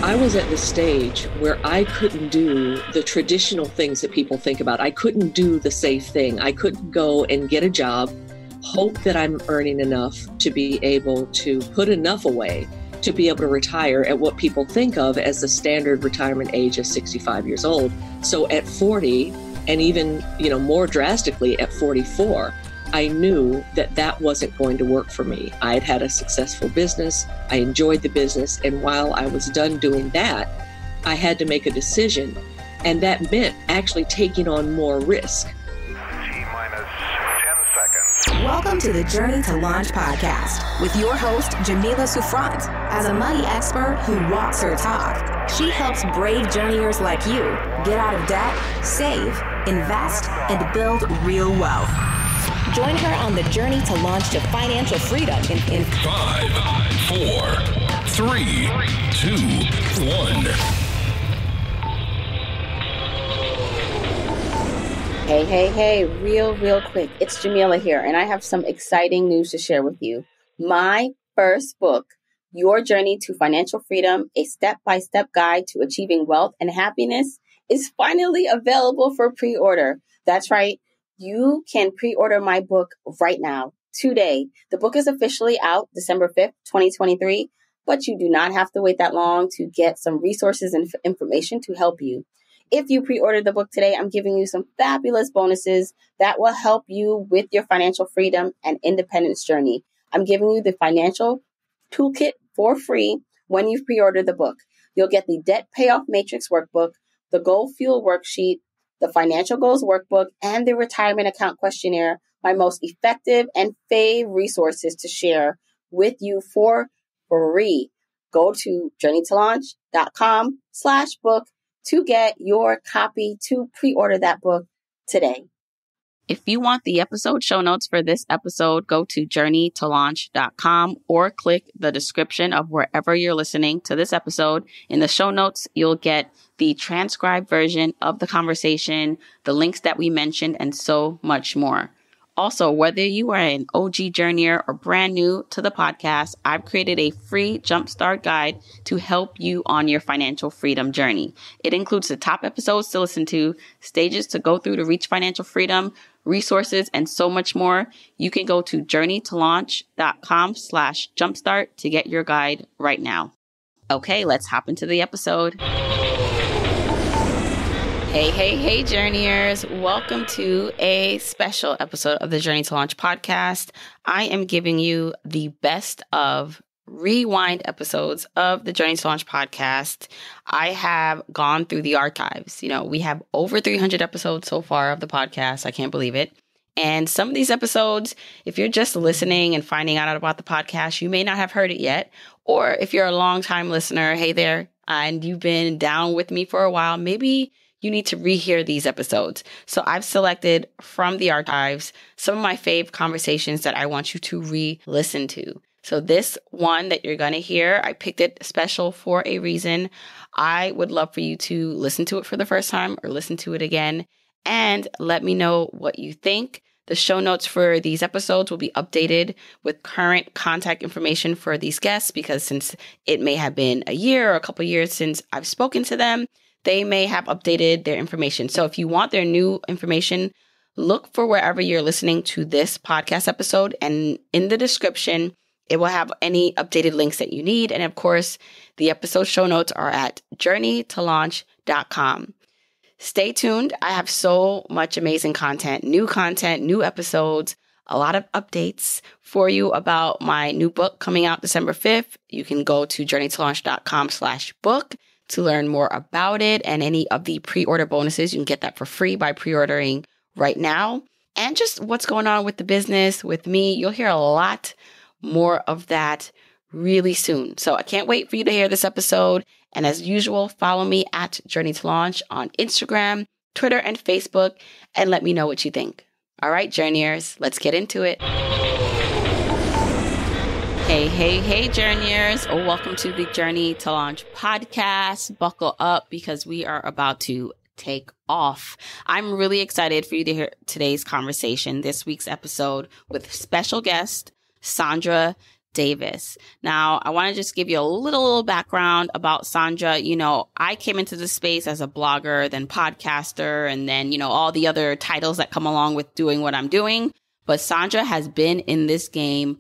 I was at the stage where I couldn't do the traditional things that people think about. I couldn't do the safe thing. I couldn't go and get a job, hope that I'm earning enough to be able to put enough away to be able to retire at what people think of as the standard retirement age of 65 years old. So at 40, and even, more drastically at 44, I knew that that wasn't going to work for me. I had had a successful business. I enjoyed the business. And while I was done doing that, I had to make a decision. And that meant actually taking on more risk. T-minus 10 seconds. Welcome to the Journey to Launch podcast with your host, Jamila Souffrant. As a money expert who walks her talk, she helps brave journeyers like you get out of debt, save, invest, and build real wealth. Join her on the journey to launch to financial freedom in 5, 4, 3, 2, 1. Hey, real quick. It's Jamila here, and I have some exciting news to share with you. My first book, Your Journey to Financial Freedom, a step-by-step guide to achieving wealth and happiness, is finally available for pre-order. That's right. You can pre-order my book right now, today. The book is officially out December 5th, 2023, but you do not have to wait that long to get some resources and information to help you. If you pre-order the book today, I'm giving you some fabulous bonuses that will help you with your financial freedom and independence journey. I'm giving you the financial toolkit for free when you've pre-ordered the book. You'll get the debt payoff matrix workbook, the goal fuel worksheet, the financial goals workbook, and the retirement account questionnaire, my most effective and fave resources to share with you for free. Go to journeytolaunch.com/book to get your copy to pre-order that book today. If you want the episode show notes for this episode, go to journeytolaunch.com or click the description of wherever you're listening to this episode. In the show notes, you'll get the transcribed version of the conversation, the links that we mentioned, and so much more. Also, whether you are an OG journeyer or brand new to the podcast, I've created a free jumpstart guide to help you on your financial freedom journey. It includes the top episodes to listen to, stages to go through to reach financial freedom, resources, and so much more. You can go to journeytolaunch.com/jumpstart to get your guide right now. Okay, let's hop into the episode. Hey, journeyers. Welcome to a special episode of the Journey to Launch podcast. I am giving you the best of rewind episodes of the Journey to Launch podcast. I have gone through the archives. We have over 300 episodes so far of the podcast. I can't believe it. And some of these episodes, if you're just listening and finding out about the podcast, you may not have heard it yet. Or if you're a longtime listener, hey there, and you've been down with me for a while, maybe you need to rehear these episodes. So I've selected from the archives some of my fave conversations that I want you to re-listen to. So this one that you're going to hear, I picked it special for a reason. I would love for you to listen to it for the first time or listen to it again and let me know what you think. The show notes for these episodes will be updated with current contact information for these guests because since it may have been a year or a couple years since I've spoken to them, they may have updated their information. So if you want their new information, look for wherever you're listening to this podcast episode. And in the description, it will have any updated links that you need. And of course, the episode show notes are at journeytolaunch.com. Stay tuned. I have so much amazing content, new episodes, a lot of updates for you about my new book coming out December 5th. You can go to journeytolaunch.com/book. to learn more about it and any of the pre-order bonuses. You can get that for free by pre-ordering right now. And just what's going on with the business, with me. You'll hear a lot more of that really soon. So I can't wait for you to hear this episode. And as usual, follow me at Journey to Launch on Instagram, Twitter, and Facebook, and let me know what you think. All right, journeyers, let's get into it. Hey, journeyers. Welcome to the Journey to Launch podcast. Buckle up because we are about to take off. I'm really excited for you to hear today's conversation, this week's episode with special guest, Saundra Davis. Now, I want to just give you a little background about Saundra. I came into the space as a blogger, then podcaster, and then, all the other titles that come along with doing what I'm doing. But Saundra has been in this game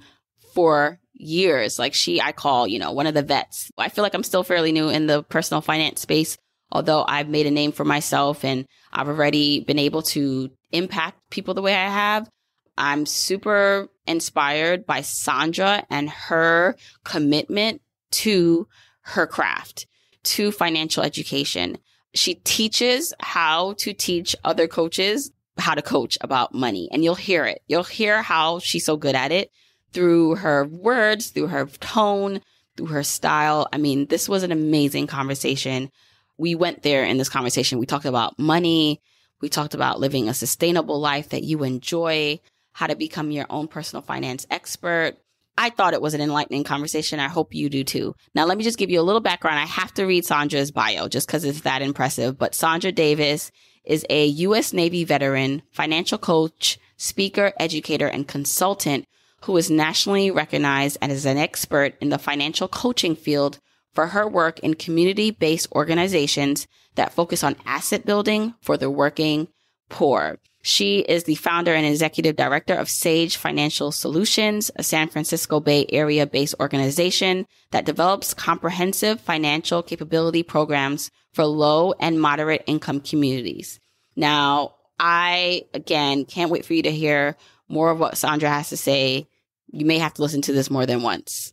for years. Like I call, one of the vets. I feel like I'm still fairly new in the personal finance space, although I've made a name for myself and I've already been able to impact people the way I have. I'm super inspired by Saundra and her commitment to her craft, to financial education. She teaches how to teach other coaches how to coach about money. And you'll hear it. You'll hear how she's so good at it through her words, through her tone, through her style. I mean, this was an amazing conversation. We went there in this conversation. We talked about money. We talked about living a sustainable life that you enjoy, how to become your own personal finance expert. I thought it was an enlightening conversation. I hope you do too. Now, let me just give you a little background. I have to read Saundra's bio just because it's that impressive. But Saundra Davis is a U.S. Navy veteran, financial coach, speaker, educator, and consultant who is nationally recognized as an expert in the financial coaching field for her work in community-based organizations that focus on asset building for the working poor. She is the founder and executive director of Sage Financial Solutions, a San Francisco Bay Area-based organization that develops comprehensive financial capability programs for low and moderate income communities. Now, I, again, can't wait for you to hear more of what Saundra has to say. You may have to listen to this more than once.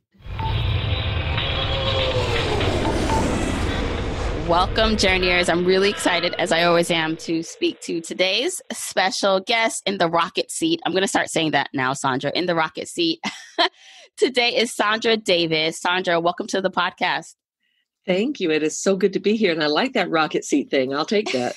Welcome, Journeyers. I'm really excited, as I always am, to speak to today's special guest in the rocket seat. I'm going to start saying that now, Saundra, in the rocket seat. Today is Saundra Davis. Saundra, welcome to the podcast. Thank you. It is so good to be here. And I like that rocket seat thing. I'll take that.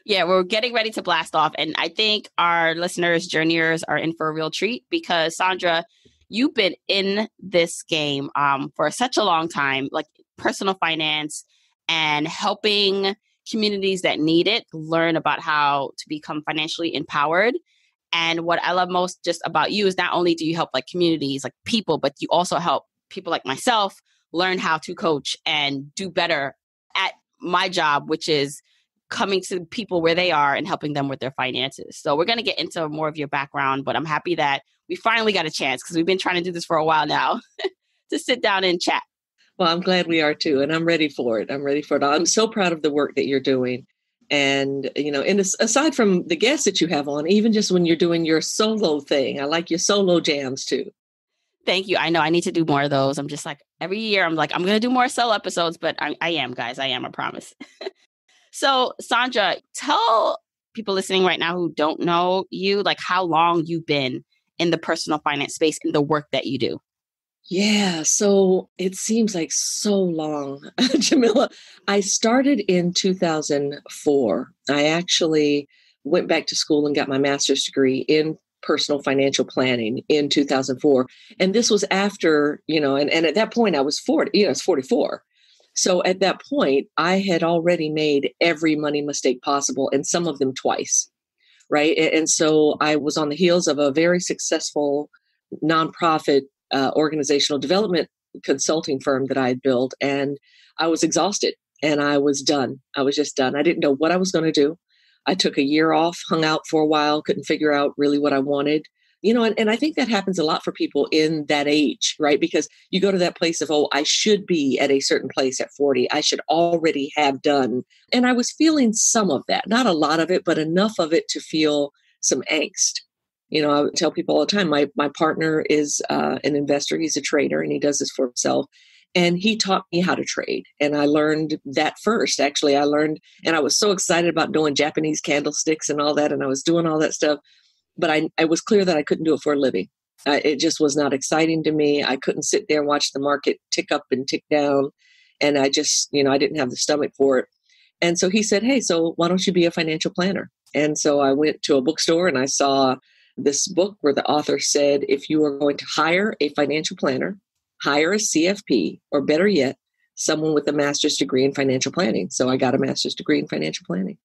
Yeah, we're getting ready to blast off. And I think our listeners, Journeyers, are in for a real treat because, Saundra, you've been in this game for such a long time, like personal finance, and helping communities that need it learn about how to become financially empowered. And what I love most just about you is not only do you help like communities, like people, but you also help people like myself learn how to coach and do better at my job, which is coming to people where they are and helping them with their finances. So we're going to get into more of your background, but I'm happy that we finally got a chance because we've been trying to do this for a while now to sit down and chat. Well, I'm glad we are too. And I'm ready for it. I'm so proud of the work that you're doing. And, and aside from the guests that you have on, even just when you're doing your solo thing, I like your solo jams too. Thank you. I know I need to do more of those. I'm just like, every year I'm like, I'm going to do more solo episodes, but I am, guys. I am, I promise. So, Saundra, tell people listening right now who don't know you, like how long you've been in the personal finance space in the work that you do. Yeah, so it seems like so long, Jamila. I started in 2004. I actually went back to school and got my master's degree in personal financial planning in 2004. And this was after, and at that point I was 40, I was 44. So at that point, I had already made every money mistake possible, and some of them twice, right? And so I was on the heels of a very successful nonprofit organizational development consulting firm that I had built, and I was exhausted and I was done. I was just done. I didn't know what I was going to do. I took a year off, hung out for a while, couldn't figure out really what I wanted. And I think that happens a lot for people in that age, right? Because you go to that place of, I should be at a certain place at 40. I should already have done. And I was feeling some of that, not a lot of it, but enough of it to feel some angst. I would tell people all the time, my partner is an investor. He's a trader and he does this for himself. And he taught me how to trade. And I learned that first. Actually, and I was so excited about doing Japanese candlesticks and all that. And I was doing all that stuff. But I was clear that I couldn't do it for a living. It just was not exciting to me. I couldn't sit there and watch the market tick up and tick down. And I just, I didn't have the stomach for it. And so he said, hey, so why don't you be a financial planner? And so I went to a bookstore and I saw this book where the author said, if you are going to hire a financial planner, hire a CFP, or better yet, someone with a master's degree in financial planning. So I got a master's degree in financial planning.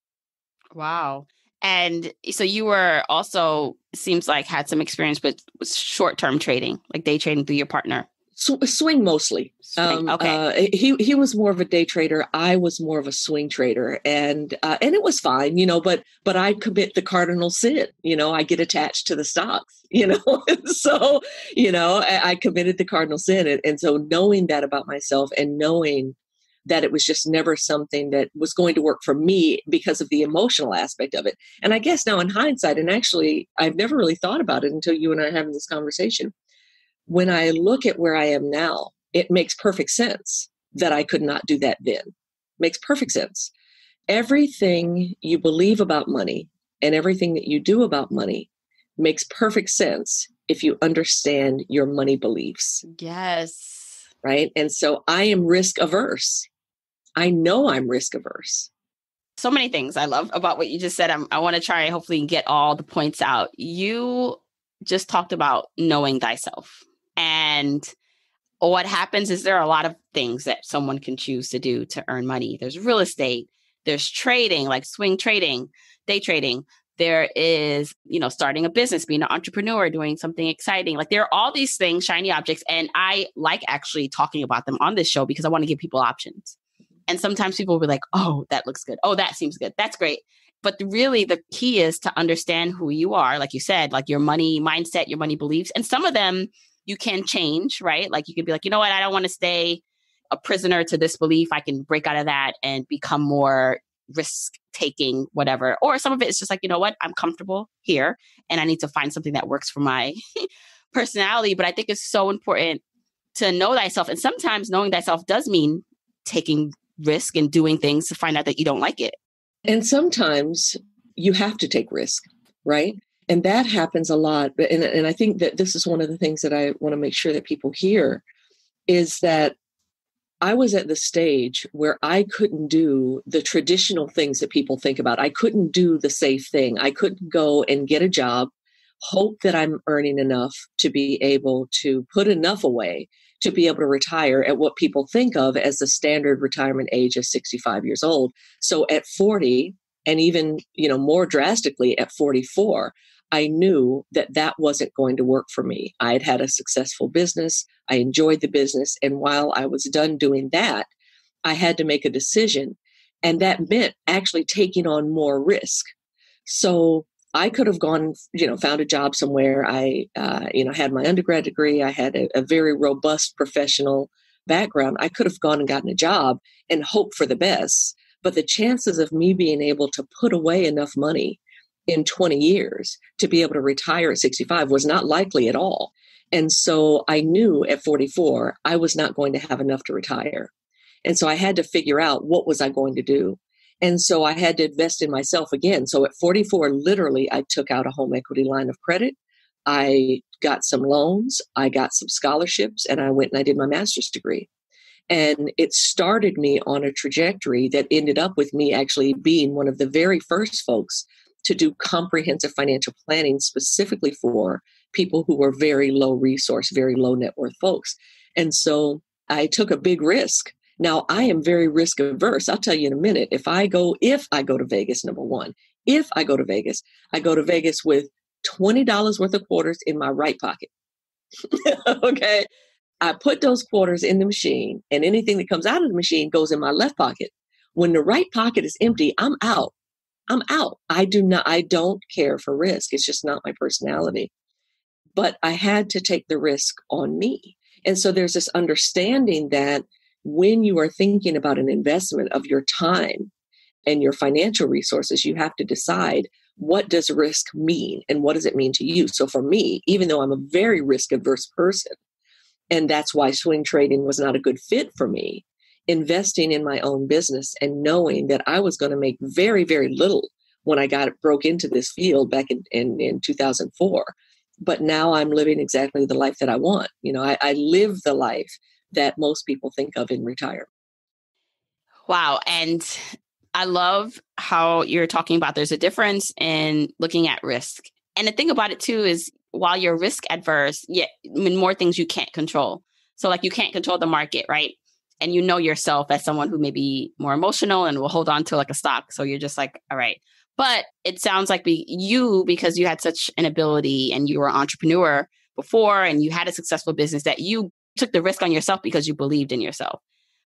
Wow. And so you were also, seems like, had some experience with short-term trading, like day trading through your partner. Swing mostly. Okay. He was more of a day trader. I was more of a swing trader, and it was fine, but I commit the cardinal sin. I get attached to the stocks. So I committed the cardinal sin, and so knowing that about myself and knowing that it was just never something that was going to work for me because of the emotional aspect of it. And I guess now in hindsight, and actually I've never really thought about it until you and I are having this conversation. When I look at where I am now, it makes perfect sense that I could not do that then. Makes perfect sense. Everything you believe about money and everything that you do about money makes perfect sense if you understand your money beliefs. Yes. Right? And so I am risk averse. I know I'm risk averse. So many things I love about what you just said. I want to try hopefully get all the points out. You just talked about knowing thyself. And what happens is there are a lot of things that someone can choose to do to earn money. There's real estate, there's trading, like swing trading, day trading. There is, starting a business, being an entrepreneur, doing something exciting. Like there are all these things, shiny objects. And I like actually talking about them on this show because I want to give people options. And sometimes people will be like, oh, that looks good. Oh, that seems good. That's great. But really, the key is to understand who you are, like you said, like your money mindset, your money beliefs. And some of them you can change, right? Like you could be like, you know what? I don't want to stay a prisoner to this belief. I can break out of that and become more risk taking, whatever. Or some of it is just like, you know what? I'm comfortable here and I need to find something that works for my personality. But I think it's so important to know thyself. And sometimes knowing thyself does mean taking risk and doing things to find out that you don't like it. And sometimes you have to take risk, right? And that happens a lot. And I think that this is one of the things that I want to make sure that people hear is that I was at the stage where I couldn't do the traditional things that people think about. I couldn't do the safe thing. I couldn't go and get a job, hope that I'm earning enough to be able to put enough away to be able to retire at what people think of as the standard retirement age of 65 years old. So at 40, and even, more drastically at 44, I knew that that wasn't going to work for me. I had had a successful business. I enjoyed the business. And while I was done doing that, I had to make a decision. And that meant actually taking on more risk. So I could have gone, found a job somewhere. I, had my undergrad degree. I had a very robust professional background. I could have gone and gotten a job and hoped for the best. But the chances of me being able to put away enough money in 20 years to be able to retire at 65 was not likely at all. And so I knew at 44, I was not going to have enough to retire. And so I had to figure out what was I going to do. And so I had to invest in myself again. So at 44, literally, I took out a home equity line of credit. I got some loans. I got some scholarships, and I went and I did my master's degree. And it started me on a trajectory that ended up with me actually being one of the very first folks to do comprehensive financial planning specifically for people who were very low resource, very low net worth folks. And so I took a big risk. Now, I am very risk averse. I'll tell you in a minute. If I go to Vegas, number one, I go to Vegas with $20 worth of quarters in my right pocket. Okay. I put those quarters in the machine, and anything that comes out of the machine goes in my left pocket. When the right pocket is empty, I'm out. I don't care for risk. It's just not my personality. But I had to take the risk on me. And so there's this understanding that when you are thinking about an investment of your time and your financial resources, you have to decide, what does risk mean and what does it mean to you? So for me, even though I'm a very risk averse person, and that's why swing trading was not a good fit for me, investing in my own business and knowing that I was going to make very, very little when I broke into this field back in 2004. But now I'm living exactly the life that I want. I live the life that most people think of in retirement. Wow. And I love how you're talking about there's a difference in looking at risk. And the thing about it too is while you're risk adverse, more things you can't control. So like you can't control the market, right? And yourself as someone who may be more emotional and will hold on to like a stock. So you're just like, all right. But it sounds like because you had such an ability and you were an entrepreneur before and you had a successful business, that you took the risk on yourself because you believed in yourself.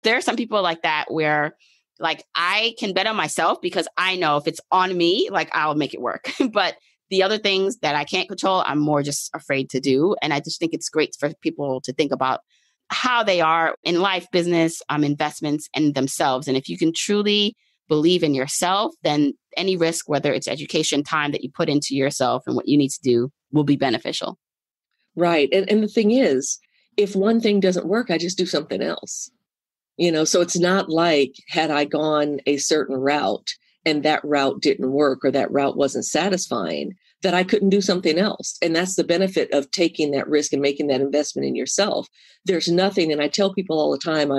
There are some people like that where like I can bet on myself because I know if it's on me, like I'll make it work. But the other things that I can't control, I'm more just afraid to do. And I just think it's great for people to think about how they are in life, business, investments, and themselves. And if you can truly believe in yourself, then any risk, whether it's education, time that you put into yourself and what you need to do, will be beneficial. Right. And the thing is, if one thing doesn't work, I just do something else. So it's not like had I gone a certain route and that route didn't work or that route wasn't satisfying, that I couldn't do something else. And that's the benefit of taking that risk and making that investment in yourself. There's nothing, and I tell people all the time,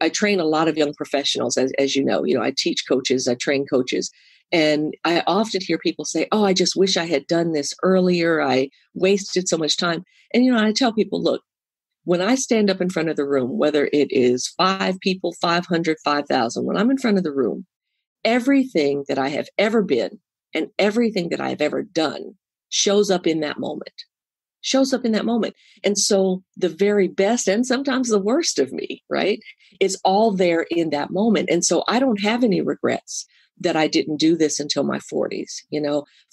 I train a lot of young professionals, as you know, I teach coaches, I train coaches. And I often hear people say, oh, I just wish I had done this earlier. I wasted so much time. And, I tell people, look, when I stand up in front of the room, whether it is 5 people, 500, 5,000, when I'm in front of the room, everything that I have ever been and everything that I've ever done shows up in that moment. And so the very best and sometimes the worst of me, right, is all there in that moment. And so I don't have any regrets that I didn't do this until my 40s.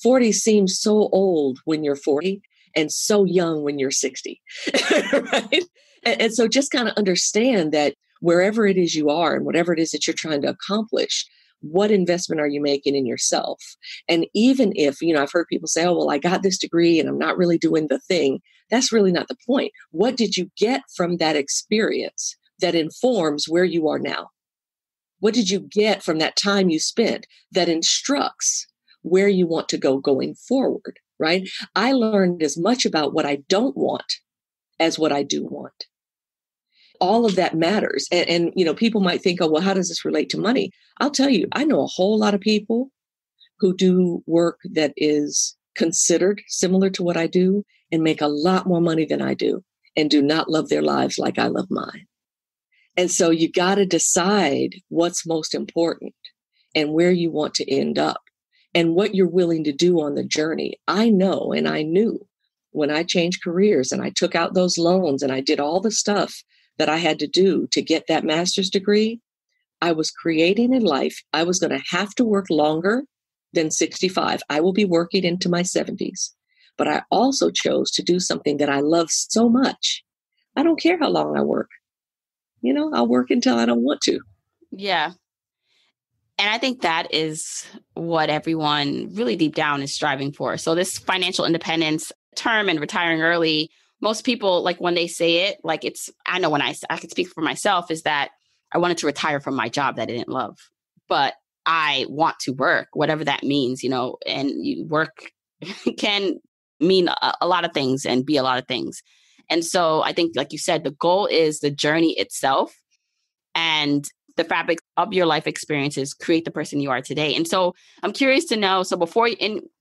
40 seems so old when you're 40 and so young when you're 60, right? And so just kind of understand that wherever it is you are and whatever it is that you're trying to accomplish, what investment are you making in yourself? And even if, I've heard people say, oh, well, I got this degree and I'm not really doing the thing. That's really not the point. What did you get from that experience that informs where you are now? What did you get from that time you spent that instructs where you want to go going forward, right? I learned as much about what I don't want as what I do want. All of that matters. And people might think, oh, well, how does this relate to money? I'll tell you, I know a whole lot of people who do work that is considered similar to what I do and make a lot more money than I do and do not love their lives like I love mine. And so you got to decide what's most important and where you want to end up and what you're willing to do on the journey. I know, and I knew when I changed careers and I took out those loans and I did all the stuff that I had to do to get that master's degree, I was creating a life. I was going to have to work longer than 65. I will be working into my 70s. But I also chose to do something that I love so much. I don't care how long I work. I'll work until I don't want to. Yeah. And I think that is what everyone really deep down is striving for. So this financial independence term and retiring early, most people, like when they say it, like I know when I can speak for myself, is that I wanted to retire from my job that I didn't love, but I want to work, whatever that means, and work can mean a lot of things and be a lot of things. And so I think, like you said, the goal is the journey itself, and the fabric of your life experiences create the person you are today. And so I'm curious to know, so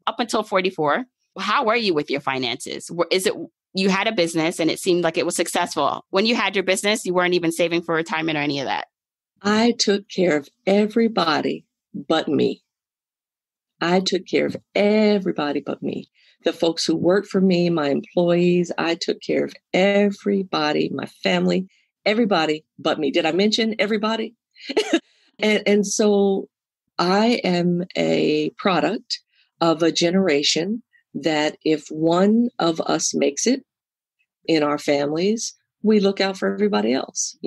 up until 44, how were you with your finances? Is it you had a business and it seemed like it was successful? When you had your business, you weren't even saving for retirement or any of that? I took care of everybody but me. The folks who worked for me, my employees, I took care of everybody, my family, everybody but me. Did I mention everybody? and so I am a product of a generation that if one of us makes it in our families, we look out for everybody else.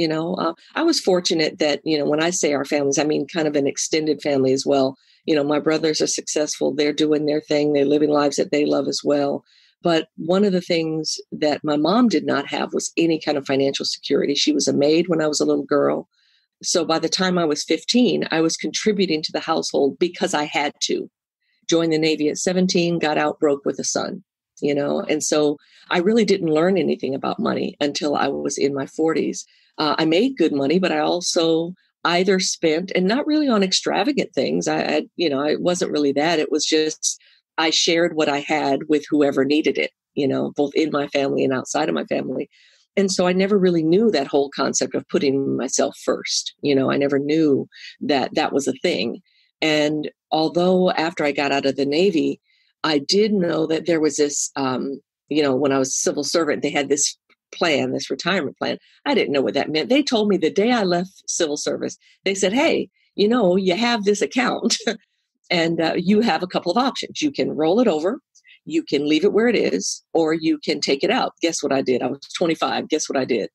I was fortunate that, when I say our families, I mean kind of an extended family as well. My brothers are successful. They're doing their thing. They're living lives that they love as well. But one of the things that my mom did not have was any kind of financial security. She was a maid when I was a little girl. So by the time I was 15, I was contributing to the household because I had to. Joined the Navy at 17, got out broke with a son, and so I really didn't learn anything about money until I was in my 40s. I made good money, but I also either spent, and not really on extravagant things. It wasn't really that. It was just, I shared what I had with whoever needed it, both in my family and outside of my family. And so I never really knew that whole concept of putting myself first. I never knew that that was a thing. And although after I got out of the Navy, I did know that there was this, when I was a civil servant, they had this plan, this retirement plan. I didn't know what that meant. They told me the day I left civil service, they said, hey, you have this account and you have a couple of options. You can roll it over, you can leave it where it is, or you can take it out. Guess what I did? I was 25. Guess what I did?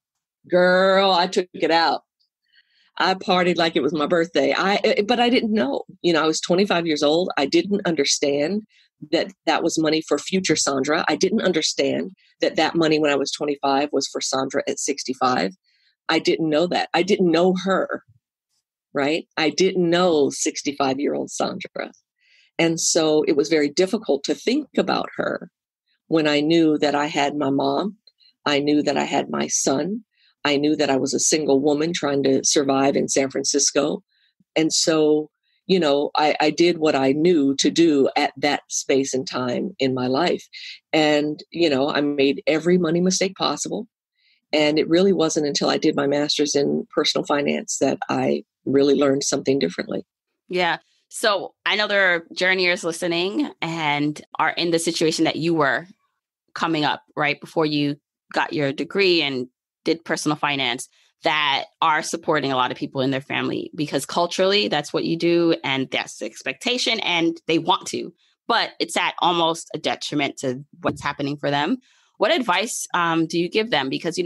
Girl, I took it out. I partied like it was my birthday. But I didn't know. I was 25 years old. I didn't understand that was money for future Saundra. I didn't understand that money when I was 25 was for Saundra at 65. I didn't know that. I didn't know her, right? I didn't know 65-year-old Saundra. And so it was very difficult to think about her when I knew that I had my mom. I knew that I had my son. I knew that I was a single woman trying to survive in San Francisco. And so, I did what I knew to do at that space and time in my life. And, I made every money mistake possible. And it really wasn't until I did my master's in personal finance that I really learned something differently. Yeah. So I know there are journeyers listening and are in the situation that you were coming up right before you got your degree and did personal finance, that are supporting a lot of people in their family because culturally that's what you do and that's the expectation and they want to, but it's at almost a detriment to what's happening for them. What advice do you give them? Because,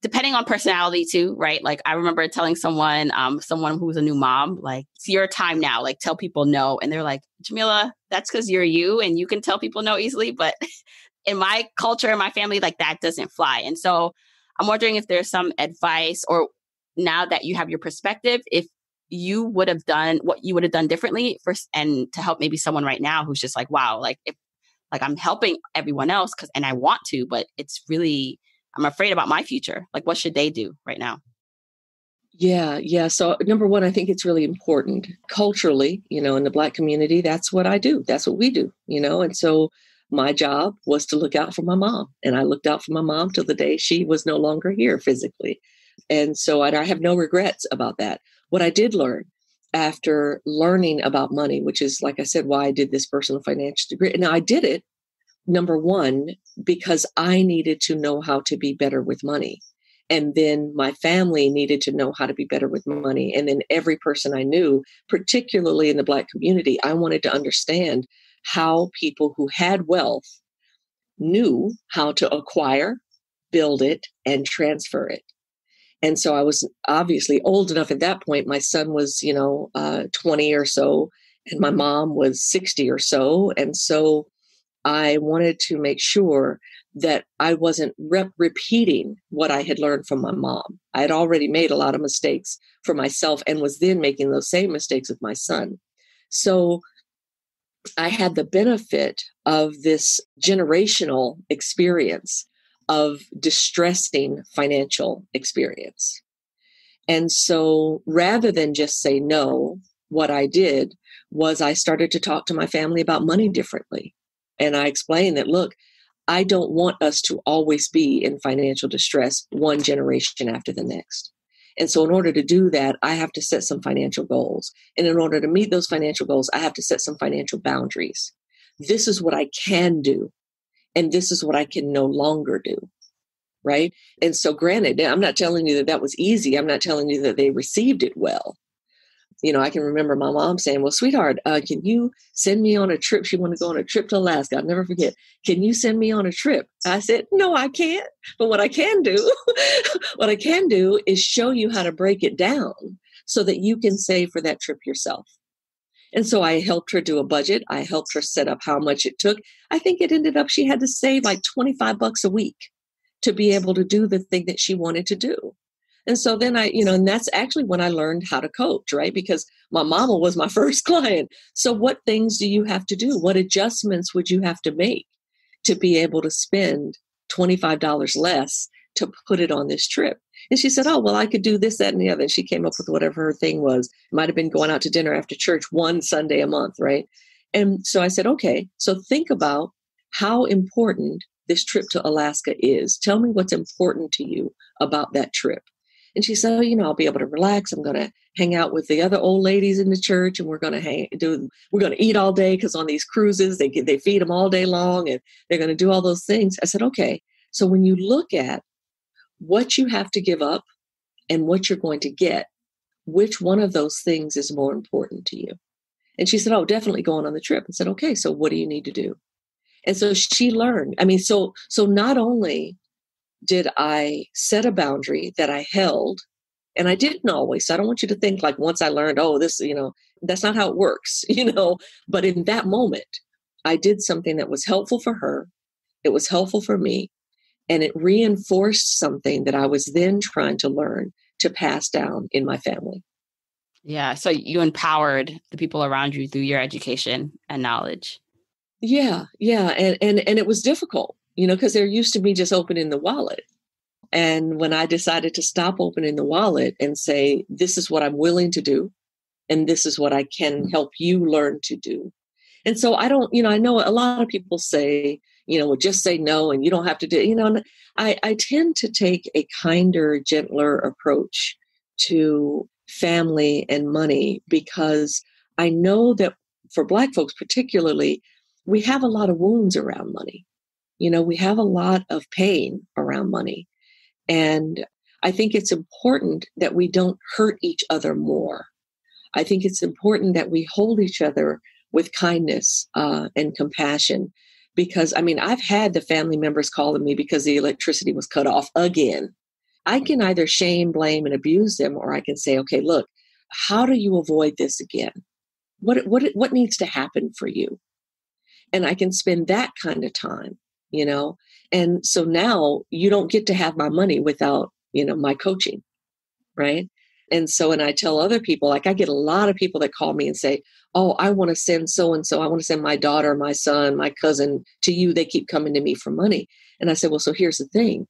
depending on personality too, right? Like I remember telling someone who was a new mom, like, it's your time now, like tell people no. And they're like, Jamila, that's because you're you and you can tell people no easily. But in my culture, in my family, like that doesn't fly. And so I'm wondering if there's some advice, or now that you have your perspective, if you would have done what you would have done differently first, and to help maybe someone right now who's just like, wow, like if like I'm helping everyone else and I want to, but it's really, I'm afraid about my future. Like what should they do right now? Yeah. So number one, I think it's really important culturally, in the Black community, that's what I do. That's what we do, and so my job was to look out for my mom. And I looked out for my mom till the day she was no longer here physically. And so I have no regrets about that. What I did learn after learning about money, which is, like I said, why I did this personal financial degree. Now I did it, number one, because I needed to know how to be better with money. And then my family needed to know how to be better with money. And then every person I knew, particularly in the Black community, I wanted to understand how people who had wealth knew how to acquire, build it, and transfer it. And so I was obviously old enough at that point. My son was, 20 or so, and my mom was 60 or so. And so I wanted to make sure that I wasn't repeating what I had learned from my mom. I had already made a lot of mistakes for myself and was then making those same mistakes with my son. So I had the benefit of this generational experience of distressing financial experience. And so rather than just say no, what I did was I started to talk to my family about money differently. And I explained that, look, I don't want us to always be in financial distress one generation after the next. And so in order to do that, I have to set some financial goals. And in order to meet those financial goals, I have to set some financial boundaries. This is what I can do. And this is what I can no longer do. Right. And so granted, I'm not telling you that was easy. I'm not telling you that they received it well. I can remember my mom saying, well, sweetheart, can you send me on a trip? She wanted to go on a trip to Alaska. I'll never forget. Can you send me on a trip? I said, no, I can't. But what I can do is show you how to break it down so that you can save for that trip yourself. And so I helped her do a budget. I helped her set up how much it took. I think it ended up she had to save like $25 a week to be able to do the thing that she wanted to do. And so then and that's actually when I learned how to coach, right? Because my mama was my first client. So what things do you have to do? What adjustments would you have to make to be able to spend $25 less to put it on this trip? And she said, oh, well, I could do this, that, and the other. And she came up with whatever her thing was. It might have been going out to dinner after church one Sunday a month, right? And so I said, okay, so think about how important this trip to Alaska is. Tell me what's important to you about that trip. And she said, oh, I'll be able to relax. I'm going to hang out with the other old ladies in the church, and we're going to eat all day, because on these cruises, they feed them all day long, and they're going to do all those things. I said, okay. So when you look at what you have to give up and what you're going to get, which one of those things is more important to you? And she said, oh, definitely going on the trip. I said, okay, so what do you need to do? And so she learned. I mean, so not only did I set a boundary that I held, and I didn't always. So I don't want you to think like once I learned, oh, this, that's not how it works, But in that moment, I did something that was helpful for her. It was helpful for me. And it reinforced something that I was then trying to learn to pass down in my family. Yeah. So you empowered the people around you through your education and knowledge. Yeah. Yeah. And it was difficult, because they're used to me just opening the wallet. And when I decided to stop opening the wallet and say, this is what I'm willing to do, and this is what I can help you learn to do. And so I don't, I know a lot of people say, well, just say no and you don't have to do, and I tend to take a kinder, gentler approach to family and money, because I know that for Black folks particularly, we have a lot of wounds around money. We have a lot of pain around money. And I think it's important that we don't hurt each other more. I think it's important that we hold each other with kindness and compassion, because, I've had the family members calling me because the electricity was cut off again. I can either shame, blame, and abuse them, or I can say, okay, look, how do you avoid this again? What needs to happen for you? And I can spend that kind of time, And so now you don't get to have my money without, my coaching, right? And so, and I tell other people, like I get a lot of people that call me and say, oh, I want to send so-and-so, I want to send my daughter, my son, my cousin to you. They keep coming to me for money. And I said, well, so here's the thing.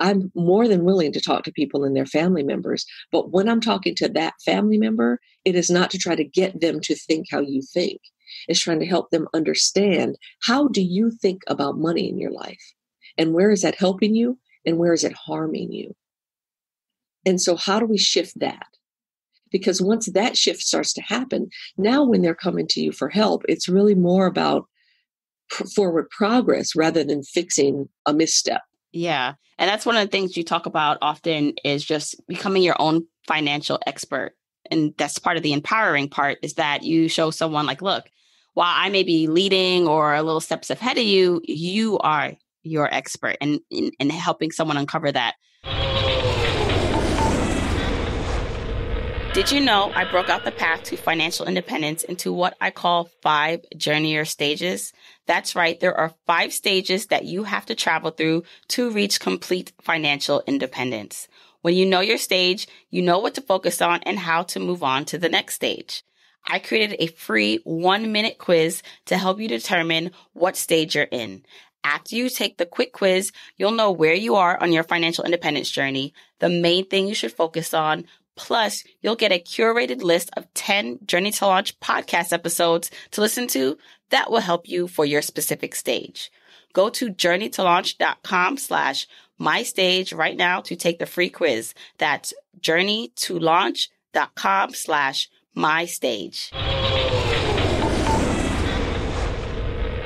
I'm more than willing to talk to people and their family members. But when I'm talking to that family member, it is not to try to get them to think how you think. It's trying to help them understand, how do you think about money in your life? And where is that helping you? And where is it harming you? And so how do we shift that? Because once that shift starts to happen, now when they're coming to you for help, it's really more about forward progress rather than fixing a misstep. Yeah. And that's one of the things you talk about often, is just becoming your own financial expert. And that's part of the empowering part, is that you show someone like, look, while I may be leading or a little steps ahead of you, you are your expert, and helping someone uncover that. Did you know I broke out the path to financial independence into what I call 5 journeyer stages? That's right. There are 5 stages that you have to travel through to reach complete financial independence. When you know your stage, you know what to focus on and how to move on to the next stage. I created a free 1-minute quiz to help you determine what stage you're in. After you take the quick quiz, you'll know where you are on your financial independence journey, the main thing you should focus on. Plus, you'll get a curated list of 10 Journey to Launch podcast episodes to listen to that will help you for your specific stage. Go to journeytolaunch.com/mystage right now to take the free quiz. That's journeytolaunch.com/mystage.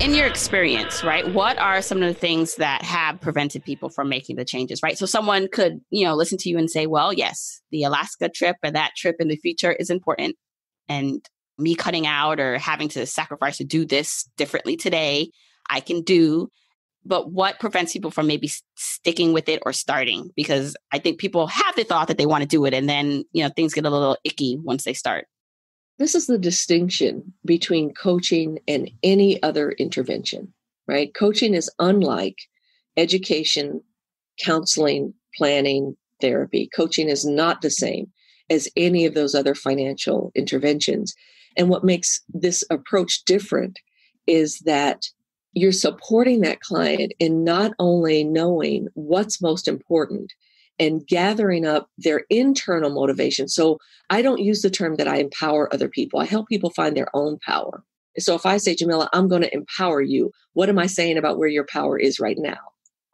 In your experience, right, what are some of the things that have prevented people from making the changes, right? So someone could, listen to you and say, well, yes, the Alaska trip or that trip in the future is important. And me cutting out or having to sacrifice to do this differently today, I can do. But what prevents people from maybe sticking with it or starting? Because I think people have the thought that they want to do it, and then, things get a little icky once they start. This is the distinction between coaching and any other intervention, right? Coaching is unlike education, counseling, planning, therapy. Coaching is not the same as any of those other financial interventions. And what makes this approach different is that you're supporting that client in not only knowing what's most important and gathering up their internal motivation. So I don't use the term that I empower other people. I help people find their own power. So if I say, Jamila, I'm going to empower you, what am I saying about where your power is right now?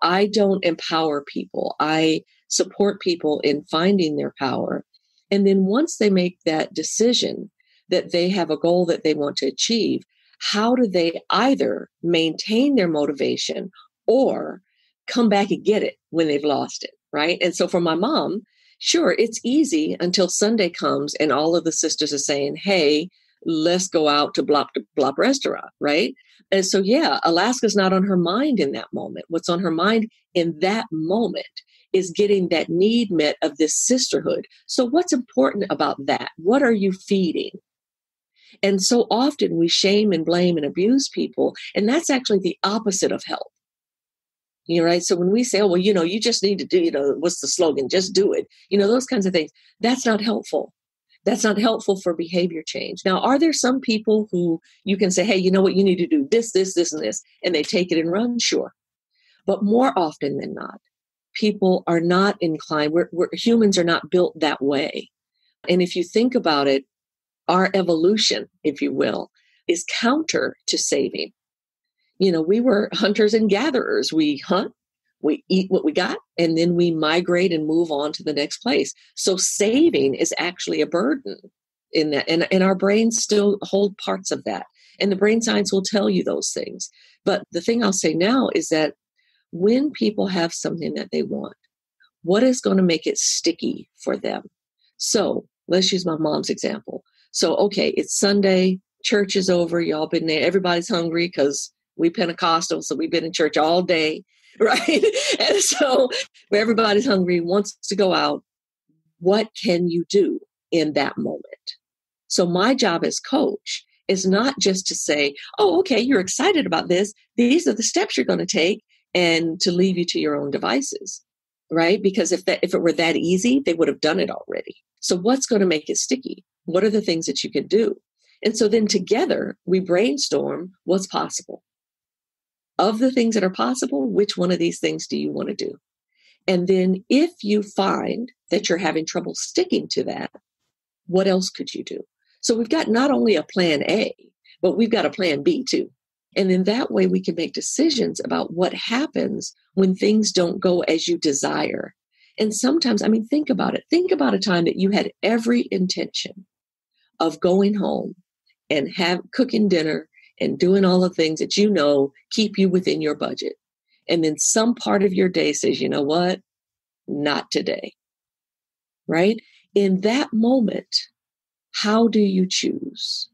I don't empower people. I support people in finding their power. And then once they make that decision that they have a goal that they want to achieve, how do they either maintain their motivation or come back and get it when they've lost it, right? And so for my mom, sure, it's easy until Sunday comes and all of the sisters are saying, hey, let's go out to Blop restaurant, right? And so, yeah, Alaska's not on her mind in that moment. What's on her mind in that moment is getting that need met of this sisterhood. So what's important about that? What are you feeding? And so often we shame and blame and abuse people, and that's actually the opposite of help. You know, right? So when we say, oh, well, you just need to do, what's the slogan? Just do it. Those kinds of things. That's not helpful. That's not helpful for behavior change. Now, are there some people who you can say, hey, you know what, you need to do this, this, this, and this, and they take it and run? Sure. But more often than not, people are not inclined. Humans are not built that way. And if you think about it, our evolution, if you will, is counter to saving. We were hunters and gatherers. We hunt, we eat what we got, and then we migrate and move on to the next place. So saving is actually a burden in that. And our brains still hold parts of that. And the brain science will tell you those things. But the thing I'll say now is that when people have something that they want, what is going to make it sticky for them? So let's use my mom's example. So, okay, it's Sunday, church is over, y'all been there, everybody's hungry because we Pentecostal, so we've been in church all day, right? And so everybody's hungry, wants to go out. What can you do in that moment? So my job as coach is not just to say, oh, okay, you're excited about this. These are the steps you're going to take, and to leave you to your own devices, right? Because if it were that easy, they would have done it already. So what's going to make it sticky? What are the things that you can do? And so then together we brainstorm what's possible. Of the things that are possible, which one of these things do you want to do? And then if you find that you're having trouble sticking to that, what else could you do? So we've got not only a plan A, but we've got a plan B too. And in that way, we can make decisions about what happens when things don't go as you desire. And sometimes, think about it. Think about a time that you had every intention of going home and cooking dinner and doing all the things that keep you within your budget. And then some part of your day says, you know what? Not today. Right? In that moment, how do you choose?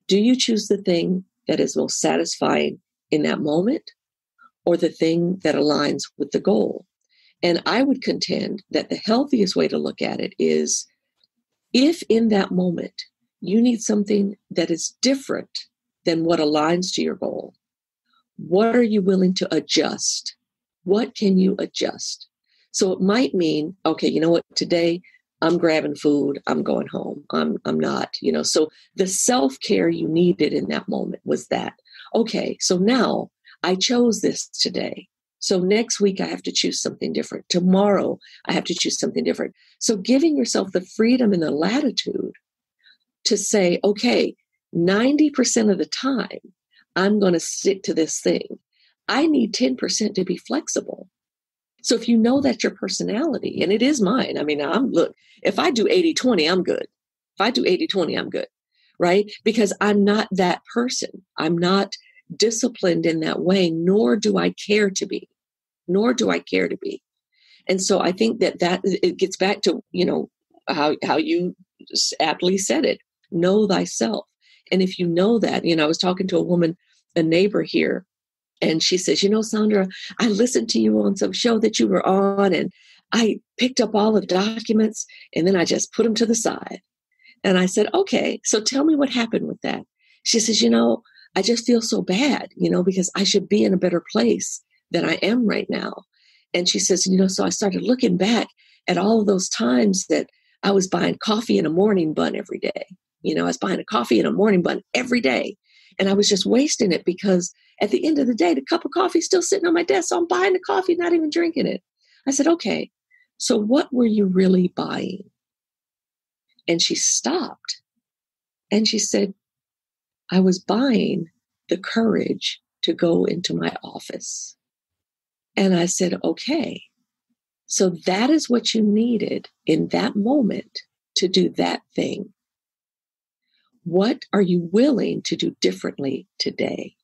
Do you choose the thing that is most satisfying in that moment, or the thing that aligns with the goal? And I would contend that the healthiest way to look at it is, if in that moment you need something that is different than what aligns to your goal, what are you willing to adjust? What can you adjust? So it might mean, okay, you know what, today I'm grabbing food, I'm going home. I'm not, so the self-care you needed in that moment was that. Okay, so now I chose this today. So next week I have to choose something different. Tomorrow I have to choose something different. So giving yourself the freedom and the latitude to say, okay, 90% of the time I'm going to stick to this thing. I need 10% to be flexible. So if you know that's your personality, and it is mine, if I do 80-20, I'm good. If I do 80-20, I'm good, right? Because I'm not that person. I'm not disciplined in that way, nor do I care to be. And so I think that it gets back to, how you aptly said it, know thyself. And if you know that, I was talking to a woman, a neighbor here, and she says, Saundra, I listened to you on some show that you were on, and I picked up all the documents, and then I just put them to the side. And I said, okay, so tell me what happened with that. She says, I just feel so bad, because I should be in a better place than I am right now. And she says, so I started looking back at all of those times that I was buying coffee and a morning bun every day. I was buying a coffee and a morning bun every day. And I was just wasting it because at the end of the day, the cup of coffee is still sitting on my desk. So I'm buying the coffee, not even drinking it. I said, okay, so what were you really buying? And she stopped and she said, I was buying the courage to go into my office. And I said, okay, So that is what you needed in that moment to do that thing. What are you willing to do differently today?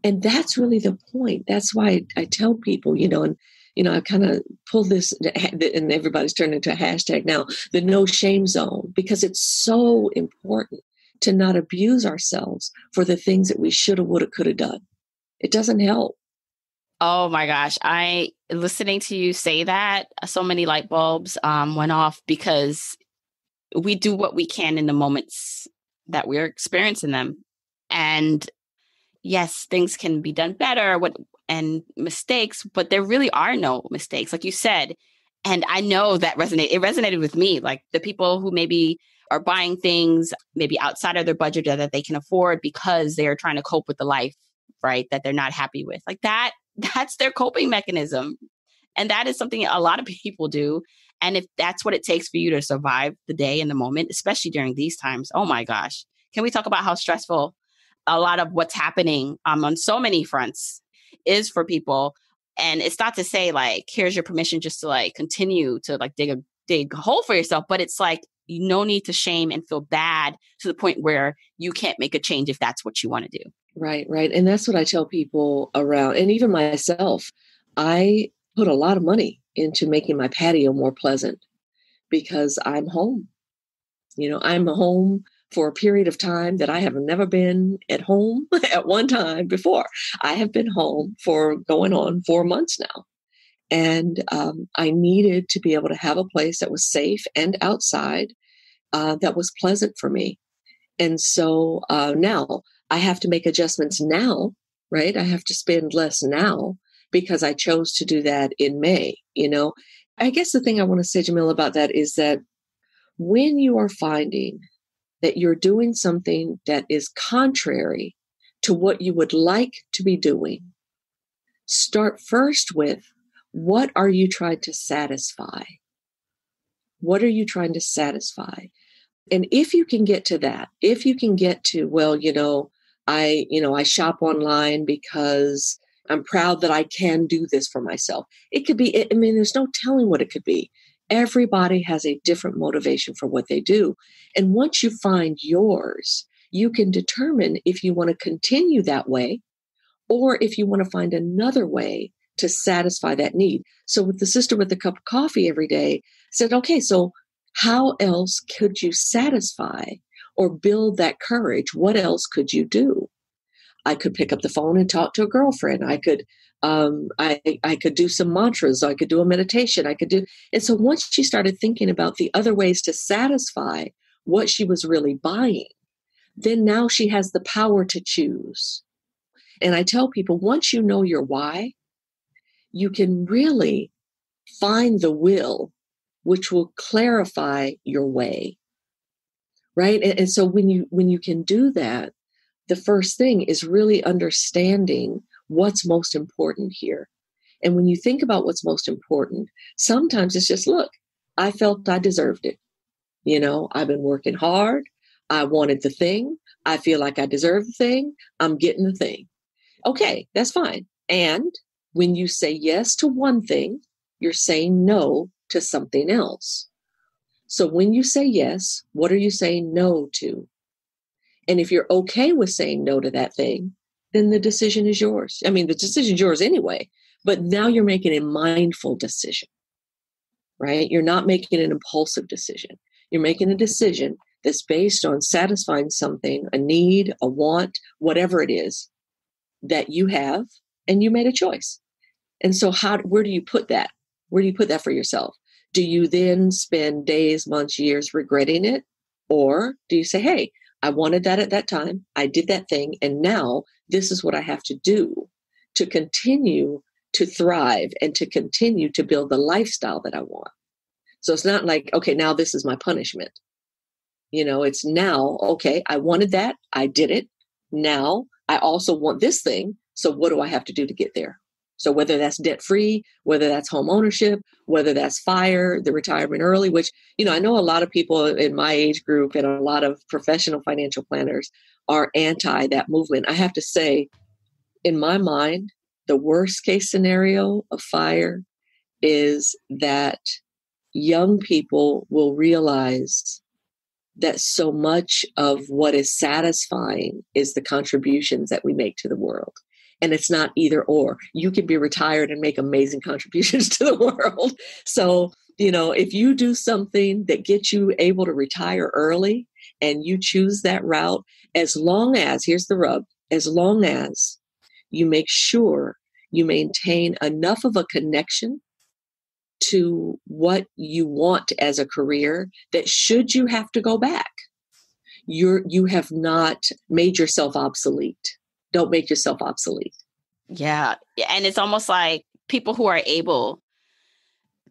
And that's really the point. That's why I tell people, I kind of pull this, and everybody's turned into a hashtag now, the no shame zone, because it's so important to not abuse ourselves for the things that we shoulda, woulda, coulda done. It doesn't help. Oh my gosh. Listening to you say that, so many light bulbs went off, because we do what we can in the moments that we're experiencing them. And yes, things can be done better and mistakes, but there really are no mistakes, like you said. And I know that it resonated with me, like the people who maybe are buying things maybe outside of their budget that they can afford because they are trying to cope with the life, right, that they're not happy with. Like that's their coping mechanism. And that is something a lot of people do. And if that's what it takes for you to survive the day and the moment, especially during these times, oh my gosh, can we talk about how stressful a lot of what's happening on so many fronts is for people? And it's not to say like, here's your permission just to like continue to like dig a hole for yourself, but it's like, no need to shame and feel bad to the point where you can't make a change if that's what you want to do. Right. And that's what I tell people around, and even myself. I put a lot of money into making my patio more pleasant because I'm home. I'm home for a period of time that I have never been at home at one time before. I have been home for going on 4 months now. And I needed to be able to have a place that was safe and outside that was pleasant for me. And so now I have to make adjustments now, right? I have to spend less now because I chose to do that in May. I guess the thing I want to say, Jamil, about that is that when you are finding that you're doing something that is contrary to what you would like to be doing, start first with, what are you trying to satisfy? What are you trying to satisfy? And if you can get to that, if you can get to, well, I shop online because I'm proud that I can do this for myself. It could be, there's no telling what it could be. Everybody has a different motivation for what they do. And once you find yours, you can determine if you want to continue that way or if you want to find another way to satisfy that need. So with the sister with the cup of coffee every day, said, okay, so how else could you satisfy or build that courage? What else could you do? I could pick up the phone and talk to a girlfriend. I could I could do some mantras. I could do a meditation. And so once she started thinking about the other ways to satisfy what she was really buying, then now she has the power to choose. And I tell people, once you know your why, you can really find the will, which will clarify your way. Right. And so when you can do that, the first thing is really understanding what's most important here. And when you think about what's most important, sometimes it's just, look, I felt I deserved it. I've been working hard. I wanted the thing. I feel like I deserve the thing. I'm getting the thing. Okay, that's fine. And when you say yes to one thing, you're saying no to something else. So when you say yes, what are you saying no to? And if you're okay with saying no to that thing, then the decision is yours. The decision is yours anyway, but now you're making a mindful decision, right? You're not making an impulsive decision. You're making a decision that's based on satisfying something, a need, a want, whatever it is that you have, and you made a choice. And so where do you put that? Where do you put that for yourself? Do you then spend days, months, years regretting it? Or do you say, hey, I wanted that at that time. I did that thing. And now this is what I have to do to continue to thrive and to continue to build the lifestyle that I want. So it's not like, okay, now this is my punishment. It's now, okay, I wanted that. I did it. Now I also want this thing. So what do I have to do to get there? So whether that's debt-free, whether that's home ownership, whether that's FIRE, the retirement early, which, I know a lot of people in my age group and a lot of professional financial planners are anti that movement. I have to say, in my mind, the worst case scenario of FIRE is that young people will realize that so much of what is satisfying is the contributions that we make to the world. And it's not either or. You can be retired and make amazing contributions to the world. So, if you do something that gets you able to retire early and you choose that route, as long as, here's the rub, as long as you make sure you maintain enough of a connection to what you want as a career that should you have to go back, you have not made yourself obsolete. Don't make yourself obsolete. Yeah. And it's almost like people who are able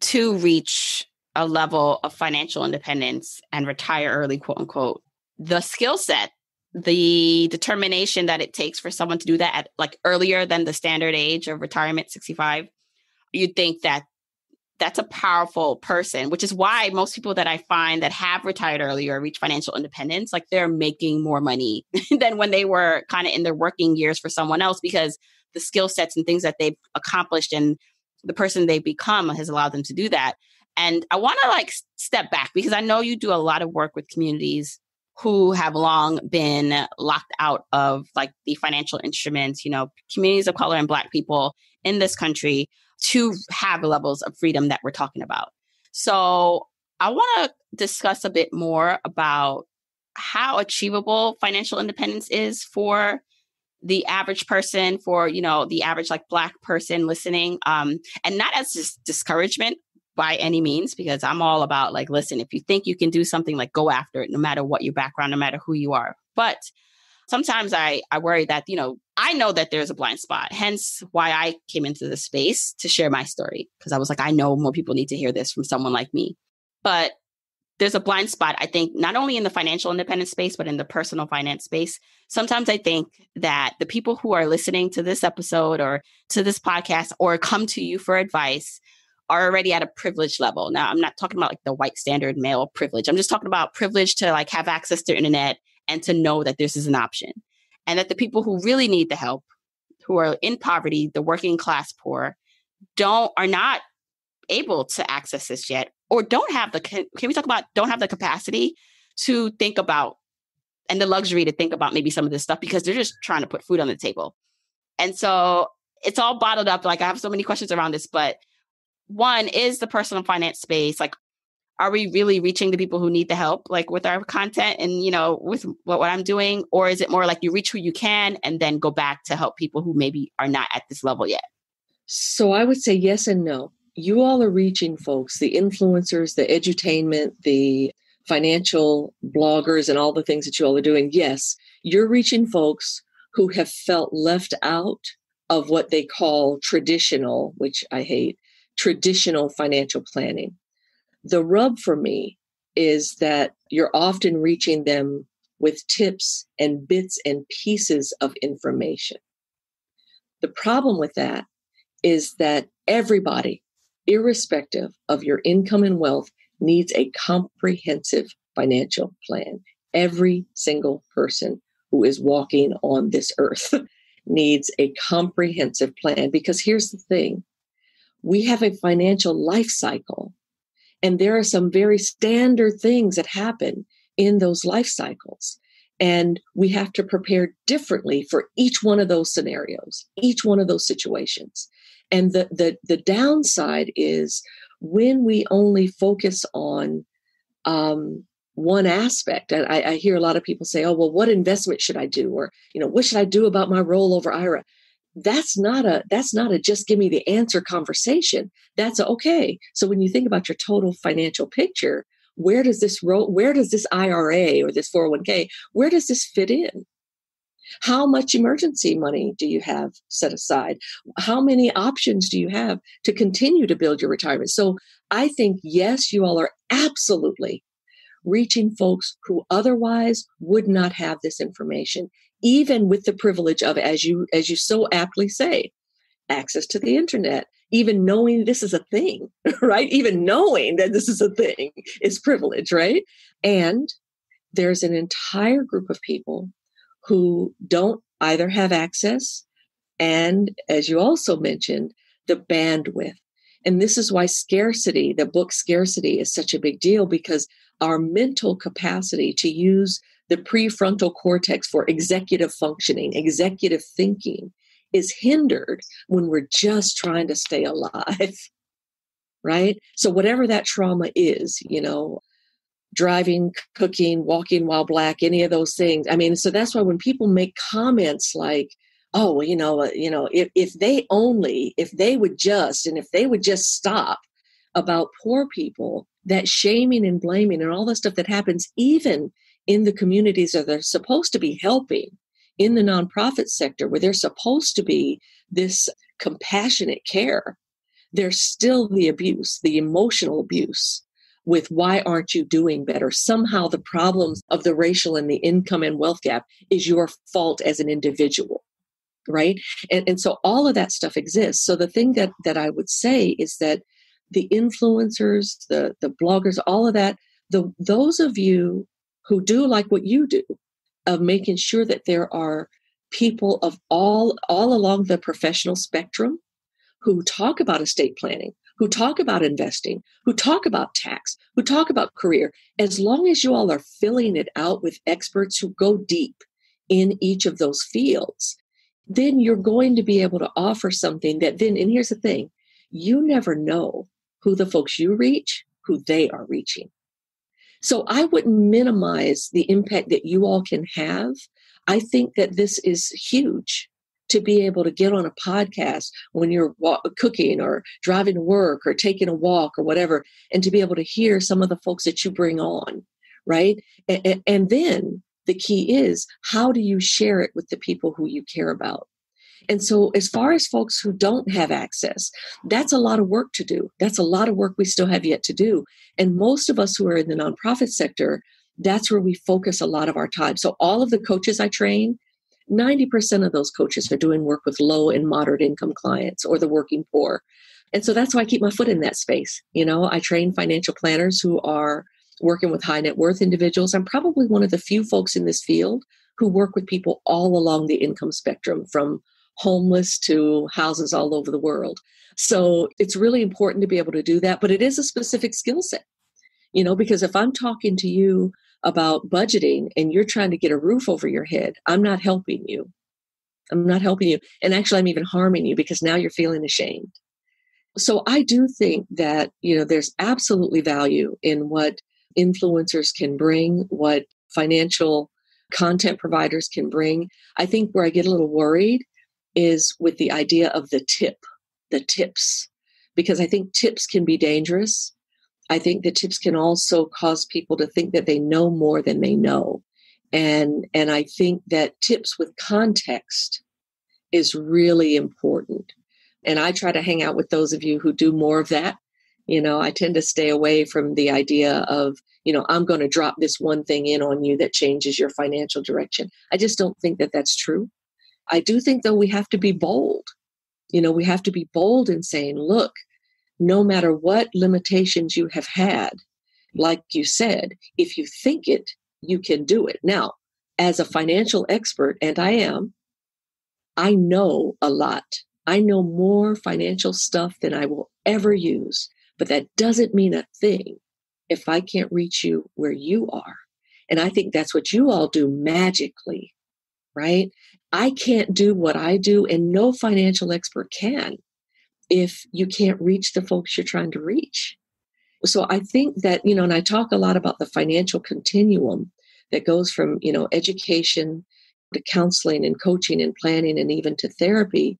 to reach a level of financial independence and retire early, quote unquote, the skill set, the determination that it takes for someone to do that at like earlier than the standard age of retirement, 65, you'd think that that's a powerful person, which is why most people that I find that have retired early or reach financial independence, like they're making more money than when they were kind of in their working years for someone else, because the skill sets and things that they've accomplished and the person they've become has allowed them to do that. And I want to step back because I know you do a lot of work with communities who have long been locked out of the financial instruments, communities of color and Black people in this country to have levels of freedom that we're talking about. So I want to discuss a bit more about how achievable financial independence is for the average person, for, the average Black person listening, and not as just discouragement by any means, because I'm all about listen, if you think you can do something, go after it, no matter what your background, no matter who you are. But sometimes I worry that, I know that there's a blind spot, hence why I came into the space to share my story, because I was I know more people need to hear this from someone like me. But there's a blind spot, I think, not only in the financial independence space, but in the personal finance space. Sometimes I think that the people who are listening to this episode or to this podcast or come to you for advice are already at a privilege level. Now, I'm not talking about the white standard male privilege. I'm just talking about privilege to have access to internet and to know that this is an option. And that the people who really need the help, who are in poverty, the working class poor, are not able to access this yet, or don't have the capacity to think about and the luxury to think about maybe some of this stuff because they're just trying to put food on the table. And so it's all bottled up. I have so many questions around this, but one is the personal finance space. Are we really reaching the people who need the help, with our content and, with what I'm doing? Or is it more you reach who you can and then go back to help people who maybe are not at this level yet? So I would say yes and no. You all are reaching folks, the influencers, the edutainment, the financial bloggers, and all the things that you all are doing. Yes, you're reaching folks who have felt left out of what they call traditional, which I hate, traditional financial planning. The rub for me is that you're often reaching them with tips and bits and pieces of information. The problem with that is that everybody, irrespective of your income and wealth, needs a comprehensive financial plan. Every single person who is walking on this earth needs a comprehensive plan, because here's the thing. We have a financial life cycle. And there are some very standard things that happen in those life cycles. And we have to prepare differently for each one of those scenarios, each one of those situations. And the downside is when we only focus on one aspect. And I hear a lot of people say, oh, well, what investment should I do? Or, what should I do about my rollover IRA? That's not a just give me the answer conversation. That's okay. So when you think about your total financial picture, where does this IRA or this 401k, where does this fit in? How much emergency money do you have set aside? How many options do you have to continue to build your retirement? So I think, yes, you all are absolutely reaching folks who otherwise would not have this information, even with the privilege of, as you so aptly say, access to the internet, even knowing this is a thing, right? Even knowing that this is a thing is privilege, right? And there's an entire group of people who don't either have access and, as you also mentioned, the bandwidth. And this is why scarcity, the book Scarcity, is such a big deal, because our mental capacity to use the prefrontal cortex for executive functioning, executive thinking, is hindered when we're just trying to stay alive, right? So whatever that trauma is, driving, cooking, walking while black, any of those things. I mean, so that's why when people make comments like, oh, if they would just stop about poor people, that shaming and blaming and all the stuff that happens, even in the communities that they're supposed to be helping, in the nonprofit sector where they're supposed to be this compassionate care, there's still the abuse, the emotional abuse with why aren't you doing better? Somehow the problems of the racial and the income and wealth gap is your fault as an individual, right? And so all of that stuff exists. So the thing that I would say is that the influencers, the bloggers, all of that, those of you who do like what you do, of making sure that there are people of all along the professional spectrum who talk about estate planning, who talk about investing, who talk about tax, who talk about career, as long as you all are filling it out with experts who go deep in each of those fields, then you're going to be able to offer something that then, and here's the thing, you never know who the folks you reach, who they are reaching. So I wouldn't minimize the impact that you all can have. I think that this is huge, to be able to get on a podcast when you're cooking or driving to work or taking a walk or whatever, and to be able to hear some of the folks that you bring on, right? And then the key is, how do you share it with the people who you care about? And so as far as folks who don't have access, that's a lot of work to do. That's a lot of work we still have yet to do. And most of us who are in the nonprofit sector, that's where we focus a lot of our time. So all of the coaches I train, 90% of those coaches are doing work with low and moderate income clients or the working poor. And so that's why I keep my foot in that space. I train financial planners who are working with high net worth individuals. I'm probably one of the few folks in this field who work with people all along the income spectrum, from homeless to houses all over the world. So it's really important to be able to do that, but it is a specific skill set, because if I'm talking to you about budgeting and you're trying to get a roof over your head, I'm not helping you. I'm not helping you. And actually, I'm even harming you, because now you're feeling ashamed. So I do think that, there's absolutely value in what influencers can bring, what financial content providers can bring. I think where I get a little worried is with the idea of the tips, because I think tips can be dangerous. I think the tips can also cause people to think that they know more than they know. And I think that tips with context is really important. And I try to hang out with those of you who do more of that. I tend to stay away from the idea of, I'm going to drop this one thing in on you that changes your financial direction. I just don't think that that's true. I do think, though, we have to be bold. We have to be bold in saying, look, no matter what limitations you have had, like you said, if you think it, you can do it. Now, as a financial expert, and I know a lot. I know more financial stuff than I will ever use, but that doesn't mean a thing if I can't reach you where you are. And I think that's what you all do magically, right? I can't do what I do, and no financial expert can, if you can't reach the folks you're trying to reach. So I think that, and I talk a lot about the financial continuum that goes from, education to counseling and coaching and planning and even to therapy.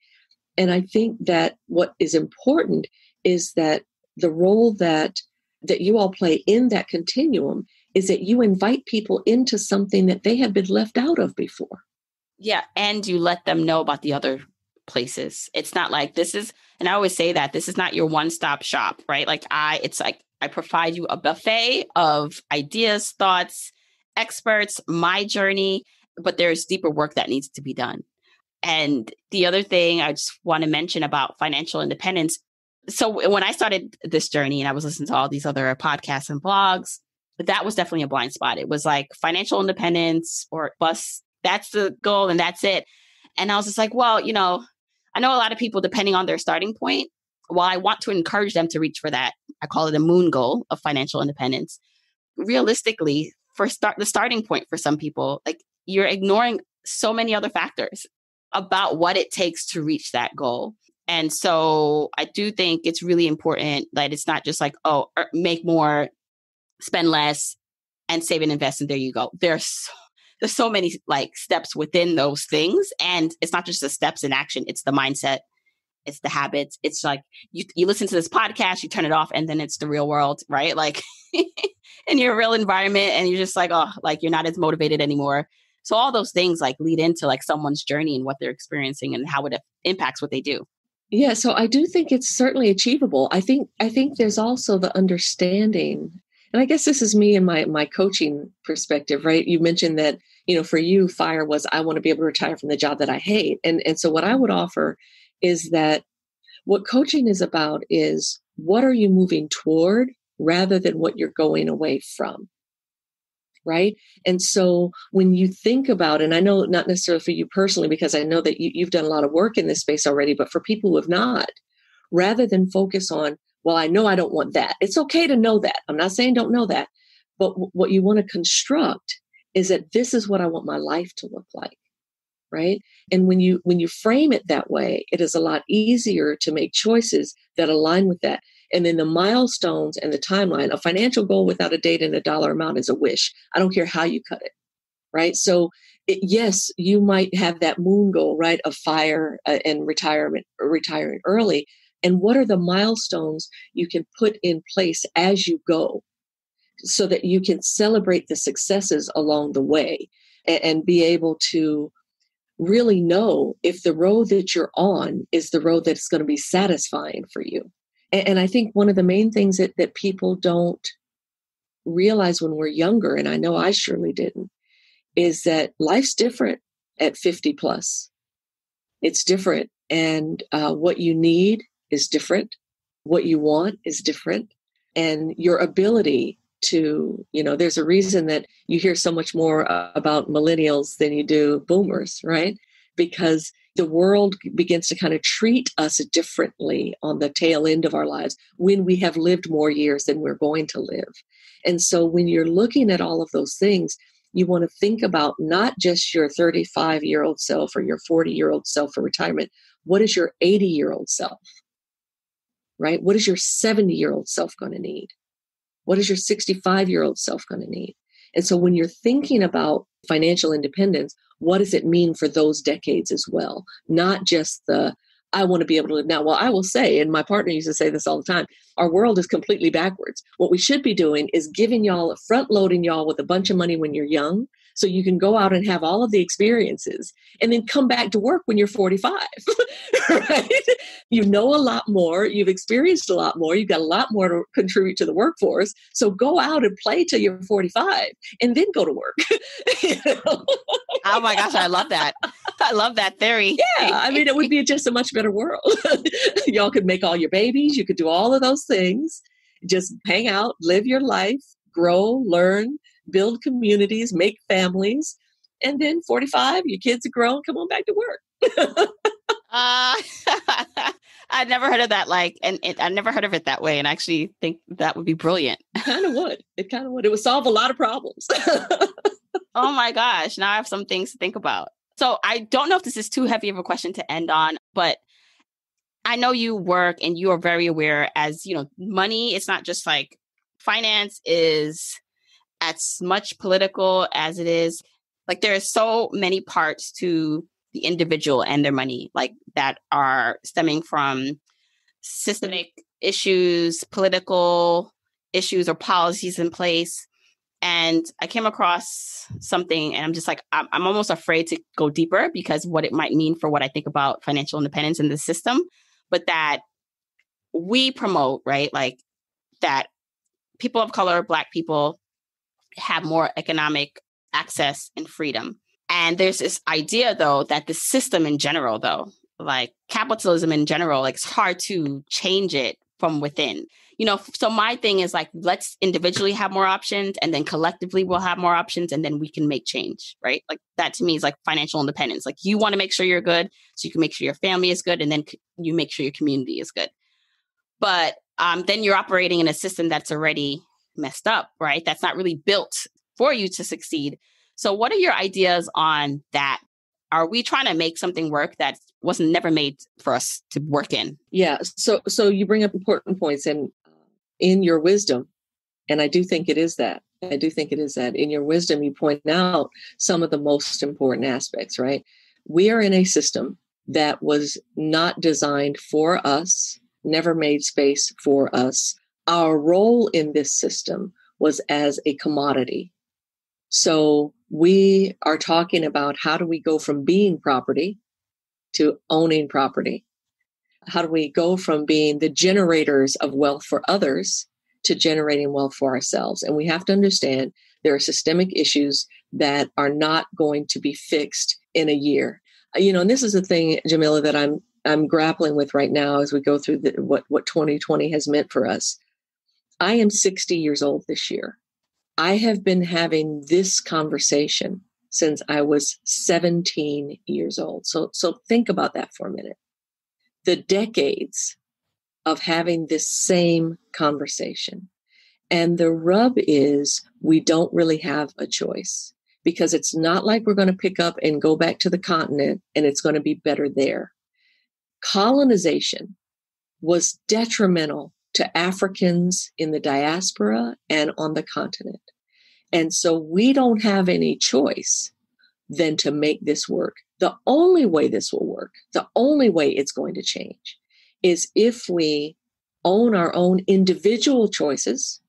And I think that what is important is that the role that you all play in that continuum is that you invite people into something that they have been left out of before. Yeah. And you let them know about the other places. It's not like this is, and I always say that this is not your one-stop shop, right? It's like I provide you a buffet of ideas, thoughts, experts, my journey, but there's deeper work that needs to be done. And the other thing I just want to mention about financial independence. So when I started this journey and I was listening to all these other podcasts and blogs, that was definitely a blind spot. It was like financial independence or bust. That's the goal and that's it. And I was just like, well, I know a lot of people, depending on their starting point, while I want to encourage them to reach for that, I call it a moon goal of financial independence. Realistically, the starting point for some people, like you're ignoring so many other factors about what it takes to reach that goal. And so I do think it's really important that it's not just like, oh, make more, spend less, and save and invest, and there you go. There's so many like steps within those things. And it's not just the steps in action, it's the mindset, it's the habits. It's like you listen to this podcast, you turn it off, and then it's the real world, right? Like in your real environment, and you're just like, oh, like you're not as motivated anymore. So all those things like lead into like someone's journey and what they're experiencing and how it impacts what they do. Yeah, so I do think it's certainly achievable. I think there's also the understanding, and I guess this is me and my coaching perspective, right? You mentioned that, for you, FIRE was, I want to be able to retire from the job that I hate. And so what I would offer is that what coaching is about is what are you moving toward rather than what you're going away from, right? And so when you think about, and I know not necessarily for you personally, because I know that you've done a lot of work in this space already, but for people who have not, rather than focus on, well, I know I don't want that. It's okay to know that. I'm not saying don't know that, but what you want to construct is that this is what I want my life to look like, right? And when you frame it that way, it is a lot easier to make choices that align with that. And then the milestones and the timeline, a financial goal without a date and a dollar amount is a wish. I don't care how you cut it, right? So yes, you might have that moon goal, right, of FIRE and retirement, or retiring early. And what are the milestones you can put in place as you go so that you can celebrate the successes along the way and be able to really know if the road that you're on is the road that's going to be satisfying for you. And I think one of the main things that people don't realize when we're younger, and I know I surely didn't, is that life's different at 50 plus. It's different. And what you need is different. What you want is different. And your ability to, there's a reason that you hear so much more about millennials than you do boomers, right? Because the world begins to kind of treat us differently on the tail end of our lives when we have lived more years than we're going to live. And so when you're looking at all of those things, you want to think about not just your 35-year-old self or your 40-year-old self for retirement. What is your 80-year-old self, right? What is your 70-year-old self going to need? What is your 65-year-old self going to need? And so when you're thinking about financial independence, what does it mean for those decades as well? Not just I want to be able to live now. Well, I will say, and my partner used to say this all the time, our world is completely backwards. What we should be doing is front loading y'all with a bunch of money when you're young, so you can go out and have all of the experiences and then come back to work when you're 45, right? You know a lot more. You've experienced a lot more. You've got a lot more to contribute to the workforce. So go out and play till you're 45 and then go to work. Oh my gosh, I love that. I love that theory. Yeah, I mean, it would be just a much better world. Y'all could make all your babies. You could do all of those things. Just hang out, live your life, grow, learn, build communities, make families. And then 45, your kids are grown, come on back to work. I'd never heard of that. I never heard of it that way. And I actually think that would be brilliant. It kind of would. It would solve a lot of problems. Oh my gosh. Now I have some things to think about. So I don't know if this is too heavy of a question to end on, but I know you work and you are very aware as, money, it's not just like finance is as much political as it is. Like there are so many parts to the individual and their money, like that are stemming from systemic issues, political issues or policies in place. And I came across something and I'm just like, I'm almost afraid to go deeper because what it might mean for what I think about financial independence in the system, but that we promote, right? Like that people of color, Black people have more economic access and freedom. And there's this idea though, that the system in general though, like capitalism in general, like it's hard to change it from within. So my thing is like, let's individually have more options and then collectively we'll have more options and then we can make change, right? Like that to me is like financial independence. Like you want to make sure you're good so you can make sure your family is good and then you make sure your community is good. but then you're operating in a system that's already messed up, right? That's not really built for you to succeed. So what are your ideas on that? Are we trying to make something work that wasn't never made for us to work in? Yeah. So you bring up important points, and in your wisdom, and I do think it is that. I do think it is that. In your wisdom, you point out some of the most important aspects, right? We are in a system that was not designed for us, never made space for us. Our role in this system was as a commodity. So we are talking about how do we go from being property to owning property? How do we go from being the generators of wealth for others to generating wealth for ourselves? And we have to understand there are systemic issues that are not going to be fixed in a year. And this is the thing, Jamila, that I'm grappling with right now as we go through what 2020 has meant for us. I am 60 years old this year. I have been having this conversation since I was 17 years old. So think about that for a minute. The decades of having this same conversation. And the rub is we don't really have a choice, because it's not like we're going to pick up and go back to the continent and it's going to be better there. Colonization was detrimental to Africans in the diaspora and on the continent. And so we don't have any choice than to make this work. The only way this will work, the only way it's going to change, is if we own our own individual choices,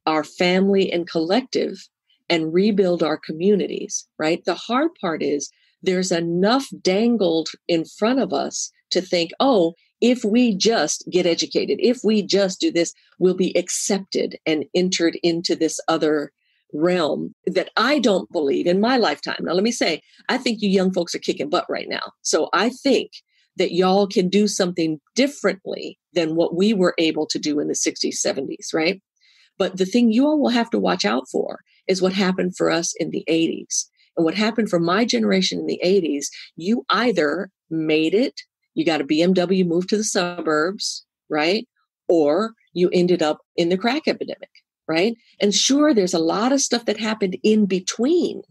our family and collective, and rebuild our communities, right? The hard part is there's enough dangled in front of us to think, oh, if we just get educated, if we just do this, we'll be accepted and entered into this other realm that I don't believe in my lifetime. Now, let me say, I think you young folks are kicking butt right now. So I think that y'all can do something differently than what we were able to do in the 60s, 70s, right? But the thing you all will have to watch out for is what happened for us in the 80s. And what happened for my generation in the 80s, you either made it, you got a BMW, moved to the suburbs, right? Or you ended up in the crack epidemic, right? And sure, there's a lot of stuff that happened in between,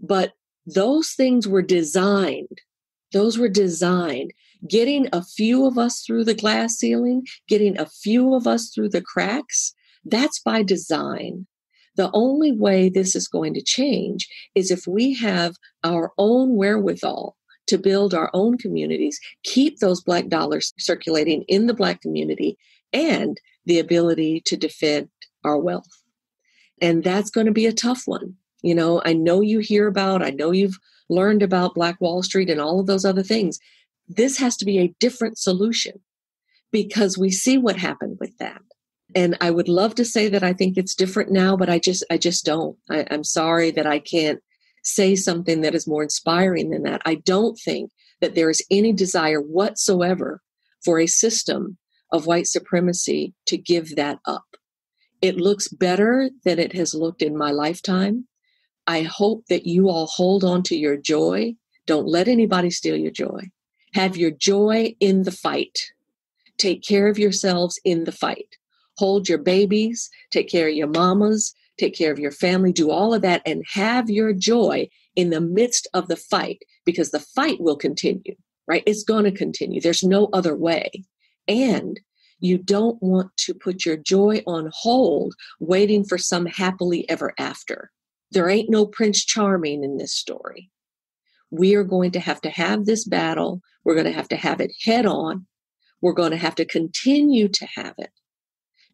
but those things were designed. Those were designed. Getting a few of us through the glass ceiling, getting a few of us through the cracks, that's by design. The only way this is going to change is if we have our own wherewithal to build our own communities, keep those Black dollars circulating in the Black community, and the ability to defend our wealth. And that's going to be a tough one. I know you hear about, I know you've learned about Black Wall Street and all of those other things. This has to be a different solution, because we see what happened with that. And I would love to say that I think it's different now, but I just don't. I'm sorry that I can't say something that is more inspiring than that. I don't think that there is any desire whatsoever for a system of white supremacy to give that up. It looks better than it has looked in my lifetime. I hope that you all hold on to your joy. Don't let anybody steal your joy. Have your joy in the fight. Take care of yourselves in the fight. Hold your babies, take care of your mamas, take care of your family, do all of that, and have your joy in the midst of the fight, because the fight will continue, right? It's going to continue. There's no other way. And you don't want to put your joy on hold, waiting for some happily ever after. There ain't no Prince Charming in this story. We are going to have this battle. We're going to have it head on. We're going to have to continue to have it.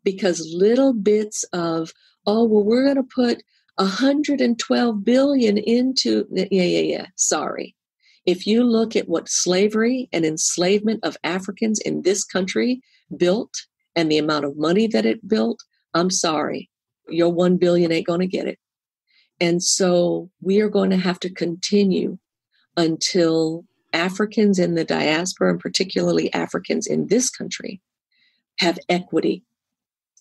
Because little bits of, we're going to put 112 billion into, sorry. If you look at what slavery and enslavement of Africans in this country built and the amount of money that it built, I'm sorry, your 1 billion ain't going to get it. And so we are going to have to continue until Africans in the diaspora, and particularly Africans in this country, have equity.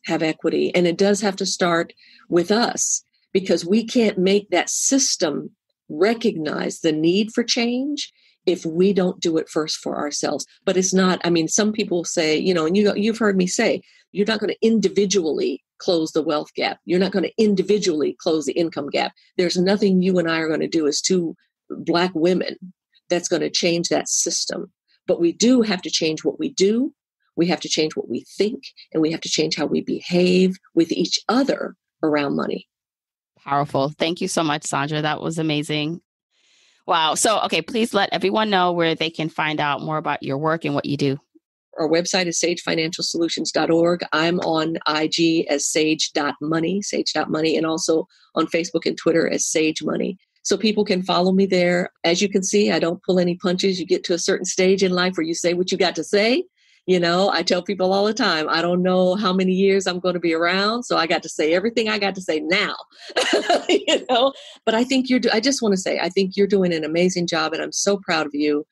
And it does have to start with us, because we can't make that system recognize the need for change if we don't do it first for ourselves. But it's not, I mean, some people say, you know, and you've heard me say, you're not going to individually close the wealth gap. You're not going to individually close the income gap. There's nothing you and I are going to do as two Black women that's going to change that system. But we do have to change what we do. We have to change what we think, and we have to change how we behave with each other around money. Powerful. Thank you so much, Saundra. That was amazing. Wow. So, okay, please let everyone know where they can find out more about your work and what you do. Our website is sagefinancialsolutions.org. I'm on IG as sage.money, and also on Facebook and Twitter as Sage Money. So people can follow me there. As you can see, I don't pull any punches. You get to a certain stage in life where you say what you got to say. You know, I tell people all the time, I don't know how many years I'm going to be around. So I got to say everything I got to say now, you know, but I think I just want to say, I think you're doing an amazing job, and I'm so proud of you.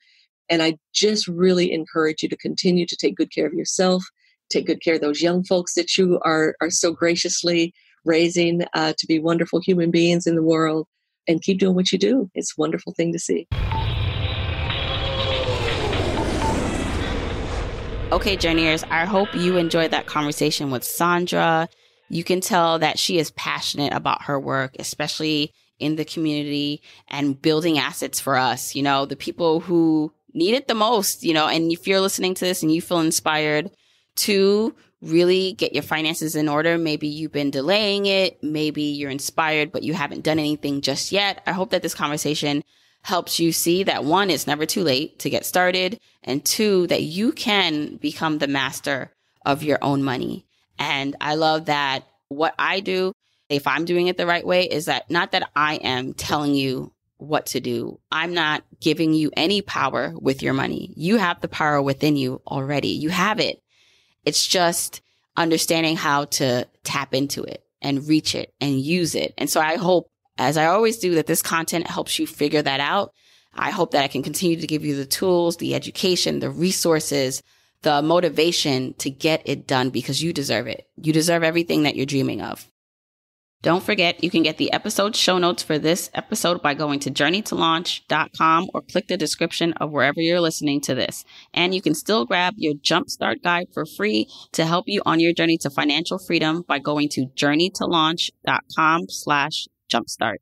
And I just really encourage you to continue to take good care of yourself, take good care of those young folks that you are so graciously raising to be wonderful human beings in the world, and keep doing what you do. It's a wonderful thing to see. Okay, journeyers, I hope you enjoyed that conversation with Saundra. You can tell that she is passionate about her work, especially in the community and building assets for us, you know, the people who need it the most, you know. And if you're listening to this and you feel inspired to really get your finances in order, maybe you've been delaying it, maybe you're inspired, but you haven't done anything just yet. I hope that this conversation helps you see that, one, it's never too late to get started, and two, that you can become the master of your own money. And I love that what I do, if I'm doing it the right way, is that not that I am telling you what to do. I'm not giving you any power with your money. You have the power within you already. You have it. It's just understanding how to tap into it and reach it and use it. And so I hope, as I always do, that this content helps you figure that out. I hope that I can continue to give you the tools, the education, the resources, the motivation to get it done, because you deserve it. You deserve everything that you're dreaming of. Don't forget, you can get the episode show notes for this episode by going to journeytolaunch.com or click the description of wherever you're listening to this. And you can still grab your Jumpstart Guide for free to help you on your journey to financial freedom by going to journeytolaunch.com/jumpstart.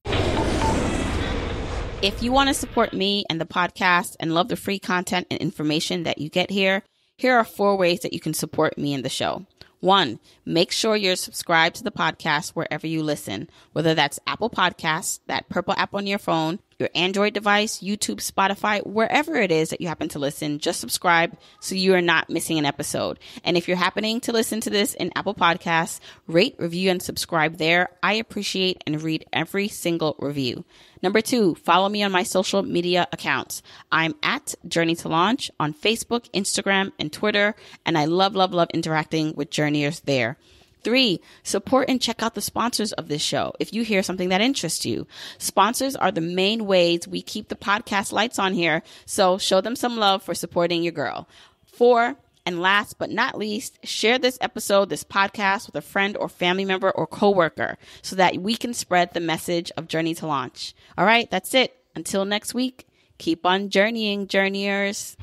If you want to support me and the podcast and love the free content and information that you get here, here are 4 ways that you can support me and the show. 1, make sure you're subscribed to the podcast wherever you listen, whether that's Apple Podcasts, that purple app on your phone, your Android device, YouTube, Spotify, wherever it is that you happen to listen. Just subscribe so you are not missing an episode. And if you're happening to listen to this in Apple Podcasts, rate, review, and subscribe there. I appreciate and read every single review. Number 2, follow me on my social media accounts. I'm at Journey to Launch on Facebook, Instagram, and Twitter, and I love, love, love interacting with journeyers there. 3, support and check out the sponsors of this show if you hear something that interests you. Sponsors are the main ways we keep the podcast lights on here, so show them some love for supporting your girl. 4, and last but not least, share this episode, this podcast, with a friend or family member or coworker so that we can spread the message of Journey to Launch. All right, that's it. Until next week, keep on journeying, journeyers.